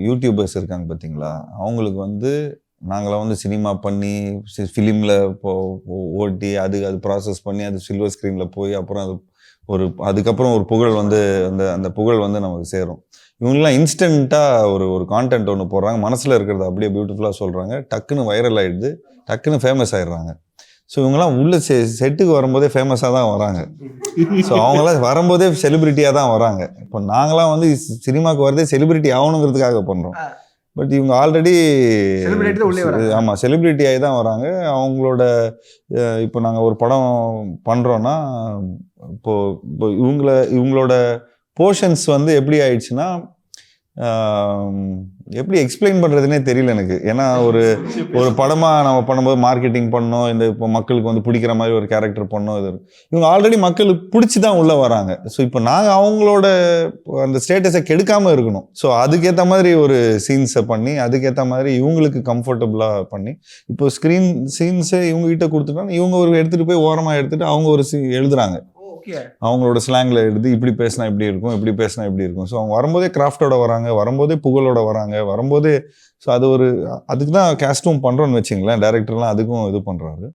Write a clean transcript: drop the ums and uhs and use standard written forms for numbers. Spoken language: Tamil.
யூடியூபர்ஸ் இருக்காங்க பார்த்தீங்களா? அவங்களுக்கு வந்து நாங்கலாம் வந்து சினிமா பண்ணி, ஃபிலிம்ல ஓட்டி, அது ப்ராசஸ் பண்ணி, அது சில்வர் ஸ்க்ரீன்ல போய், அப்புறம் அது அதுக்கப்புறம் ஒரு புகழ் வந்து அந்த அந்த புகழ் வந்து நமக்கு சேரும். இவங்கலாம் இன்ஸ்டன்ட்டா ஒரு ஒரு கான்டென்ட் ஒண்ணு போடுறாங்க. மனசுல இருக்கிறத அப்படியே பியூட்டிஃபுல்லா சொல்றாங்க. டக்குன்னு வைரல் ஆயிடுது. டக்குன்னு ஃபேமஸ் ஆயிடுறாங்க. ஸோ இவங்கலாம் உள்ள செட்டுக்கு வரும்போதே ஃபேமஸா தான் வராங்க. ஸோ அவங்கலாம் வரும்போதே செலிபிரிட்டியா தான் வராங்க. இப்போ நாங்கலாம் வந்து சினிமாக்கு வரதே செலிபிரிட்டி ஆகணுங்கிறதுக்காக பண்றோம். பட் இவங்க ஆல்ரெடி ஆமா செலிபிரிட்டி ஆகி தான் வராங்க. அவங்களோட இப்போ நாங்கள் ஒரு படம் பண்றோம்னா இப்போ இவங்களோட போர்ஷன்ஸ் வந்து எப்படி ஆயிடுச்சுன்னா, எப்படி எக்ஸ்பிளைன் பண்ணுறதுனே தெரியல எனக்கு. ஏன்னா ஒரு படமாக நம்ம பண்ணும்போது மார்க்கெட்டிங் பண்ணோம், இந்த இப்போ மக்களுக்கு வந்து பிடிக்கிற மாதிரி ஒரு கேரக்டர் பண்ணோம். இவங்க ஆல்ரெடி மக்களுக்கு பிடிச்சி தான் உள்ளே வராங்க. ஸோ இப்போ நாங்கள் அவங்களோட அந்த ஸ்டேட்டஸை கெடுக்காமல் இருக்கணும். ஸோ அதுக்கேற்ற மாதிரி ஒரு சீன்ஸை பண்ணி, அதுக்கேற்ற மாதிரி இவங்களுக்கு கம்ஃபர்டபுளாக பண்ணி, இப்போ ஸ்க்ரீன் சீன்ஸை இவங்ககிட்ட கொடுத்துட்டோம், இவங்க ஒரு எடுத்துகிட்டு போய் ஓரமாக எடுத்துகிட்டு அவங்க ஒரு எழுதுறாங்க. அவங்களோட ஸ்லாங்ல எழுதி இப்படி பேசினா இப்படி இருக்கும், இப்படி பேசினா இப்படி இருக்கும். ஸோ அவங்க வரும்போதே கிராஃப்டோட வராங்க, வரும்போதே புகழோட வராங்க, வரும்போதே ஸோ அது அதுக்கு தான் கேஸ்டும் பண்றோம்னு வச்சுங்களேன். டைரக்டர்லாம் அதுக்கும் இது பண்றாரு.